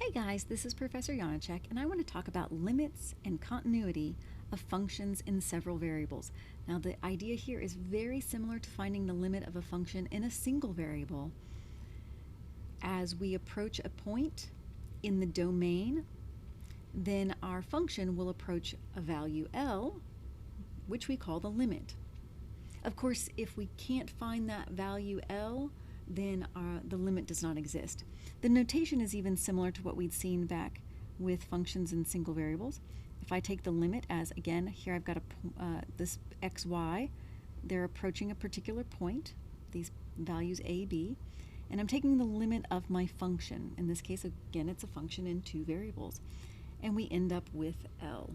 Hey guys, this is Professor Janacek, and I want to talk about limits and continuity of functions in several variables. Now, the idea here is very similar to finding the limit of a function in a single variable. As we approach a point in the domain, then our function will approach a value L, which we call the limit. Of course, if we can't find that value L, then the limit does not exist. The notation is even similar to what we'd seen back with functions in single variables. If I take the limit as, again, here I've got this xy, they're approaching a particular point, these values a, b, and I'm taking the limit of my function. In this case, again, it's a function in two variables, and we end up with L.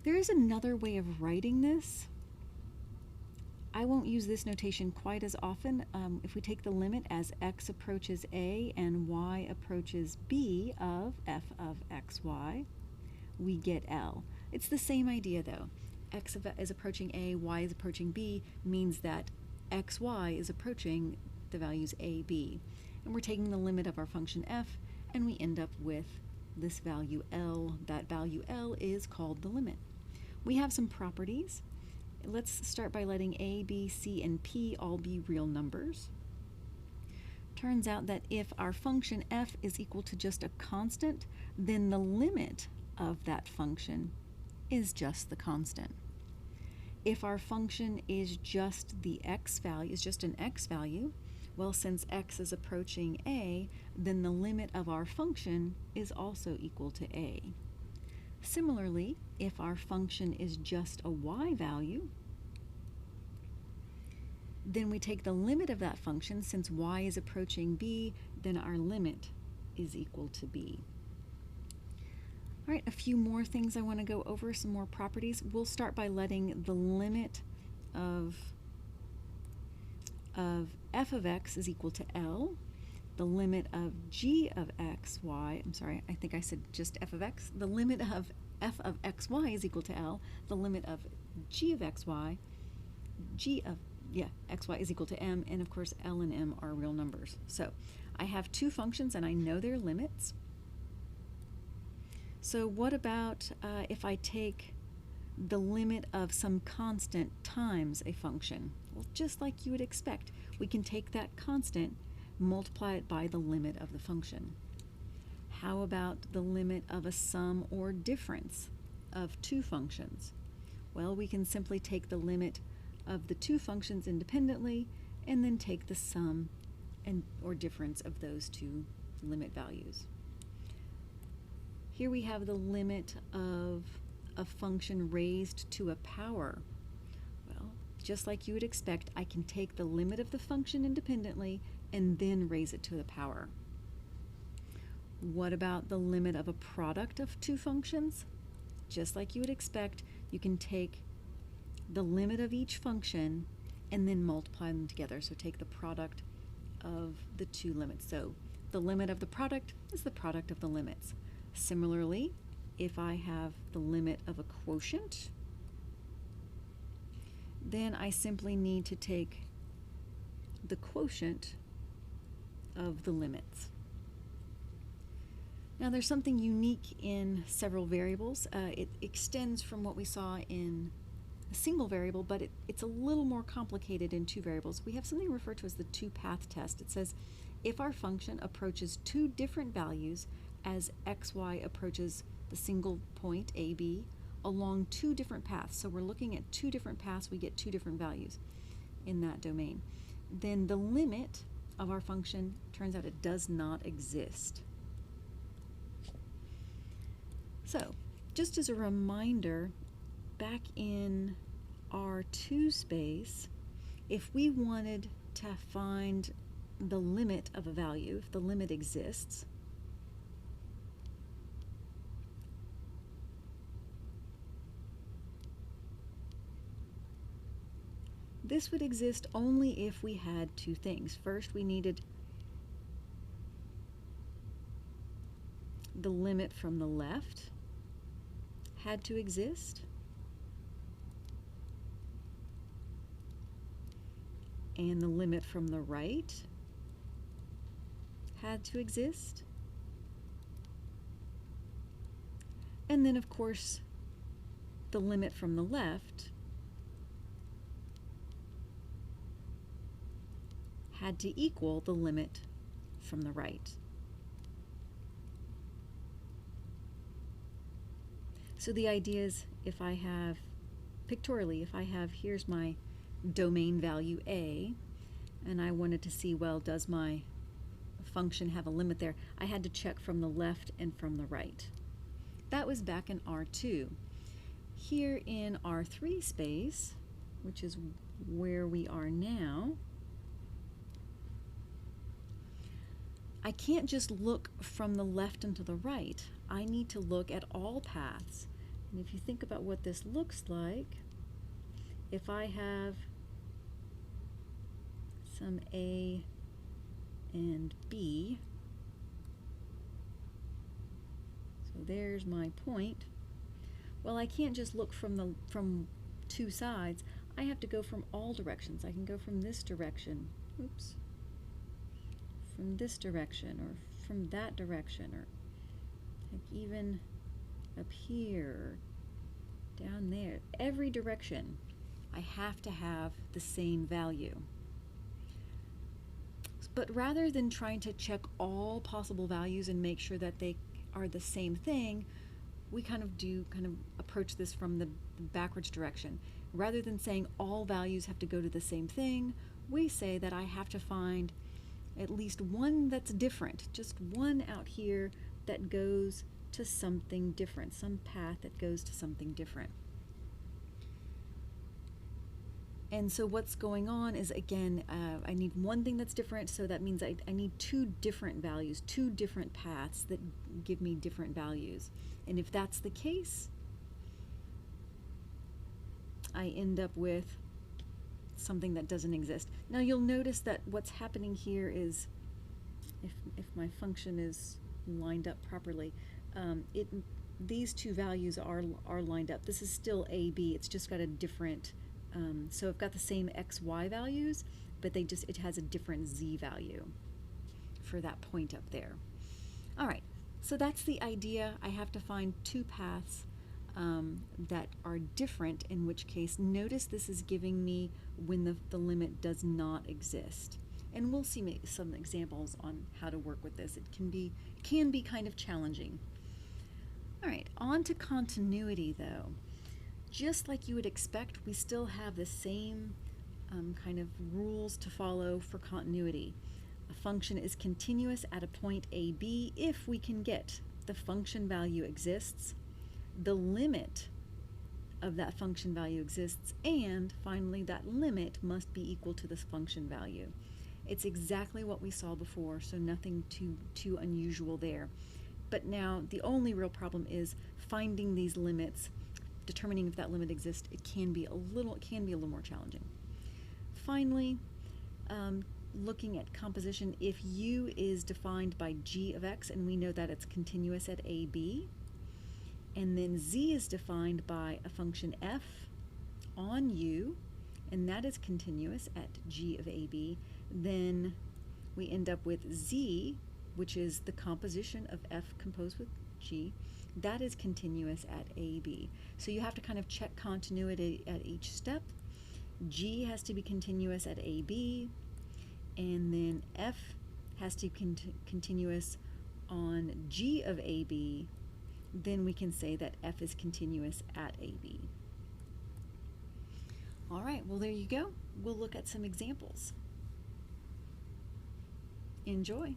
There is another way of writing this. I won't use this notation quite as often. If we take the limit as x approaches a and y approaches b of f of xy, we get L. It's the same idea though. X is approaching a, y is approaching b, means that xy is approaching the values a, b. And we're taking the limit of our function f, and we end up with this value L. That value L is called the limit. We have some properties. Let's start by letting a, b, c, and p all be real numbers. Turns out that if our function f is equal to just a constant, then the limit of that function is just the constant. If our function is just the x value, is just an x value, well, since x is approaching a, then the limit of our function is also equal to a. Similarly, if our function is just a y value, then we take the limit of that function. Since y is approaching b, then our limit is equal to b. All right, a few more things I want to go over, some more properties. We'll start by letting the limit of f of x is equal to L, the limit of g of xy, I'm sorry, I think I said just f of x, the limit of f of xy is equal to L, the limit of g of xy, xy is equal to m, and of course L and m are real numbers. So I have two functions and I know their limits. So what about if I take the limit of some constant times a function? Well, just like you would expect, we can take that constant, multiply it by the limit of the function. How about the limit of a sum or difference of two functions? Well, we can simply take the limit of the two functions independently and then take the sum or difference of those two limit values. Here we have the limit of a function raised to a power. Well, just like you would expect, I can take the limit of the function independently and then raise it to the power. What about the limit of a product of two functions? Just like you would expect, you can take the limit of each function and then multiply them together. So take the product of the two limits. So the limit of the product is the product of the limits. Similarly, if I have the limit of a quotient, then I simply need to take the quotient of the limits. Now there's something unique in several variables. It extends from what we saw in a single variable, but it's a little more complicated in two variables. We have something referred to as the two-path test. It says if our function approaches two different values as xy approaches the single point AB along two different paths, so we're looking at two different paths, we get two different values in that domain, then the limit of our function, turns out it does not exist. So, just as a reminder, back in R2 space, if we wanted to find the limit of a value, if the limit exists, this would exist only if we had two things. First, we needed the limit from the left had to exist, and the limit from the right had to exist. And then, of course, the limit from the left had to equal the limit from the right. So the idea is, if I have, pictorially, if I have, here's my domain value A, and I wanted to see, well, does my function have a limit there? I had to check from the left and from the right. That was back in R2. Here in R3 space, which is where we are now, I can't just look from the left and to the right. I need to look at all paths. And if you think about what this looks like, if I have some A and B, so there's my point. Well, I can't just look from two sides. I have to go from all directions. I can go from this direction, oops, from this direction, or from that direction, or like even up here, down there. Every direction, I have to have the same value. But rather than trying to check all possible values and make sure that they are the same thing, we kind of approach this from the backwards direction. Rather than saying all values have to go to the same thing, we say that I have to find at least one that's different, just one out here that goes to something different, some path that goes to something different. And so what's going on is, again, I need one thing that's different, so that means I need two different values, two different paths that give me different values. And if that's the case, I end up with something that doesn't exist. Now you'll notice that what's happening here is, if my function is lined up properly, these two values are lined up. This is still a, b, it's just got a different, so I've got the same x, y values, but it has a different z value for that point up there. All right, so that's the idea. I have to find two paths that are different, in which case, notice this is giving me when the limit does not exist. And we'll see some examples on how to work with this. It can be kind of challenging. All right, on to continuity though. Just like you would expect, we still have the same kind of rules to follow for continuity. A function is continuous at a point a, b if we can get the function value exists, the limit of that function value exists, and finally that limit must be equal to this function value. It's exactly what we saw before, so nothing too unusual there. But now the only real problem is finding these limits, determining if that limit exists. It can be a little more challenging. Finally, looking at composition, if u is defined by g of x, and we know that it's continuous at a, b, and then z is defined by a function f on u, and that is continuous at g of a, b, then we end up with z, which is the composition of f composed with g, that is continuous at a, b. So you have to kind of check continuity at each step. G has to be continuous at a, b, and then f has to be continuous on g of a, b. Then we can say that f is continuous at a, b. All right, well, there you go. We'll look at some examples. Enjoy.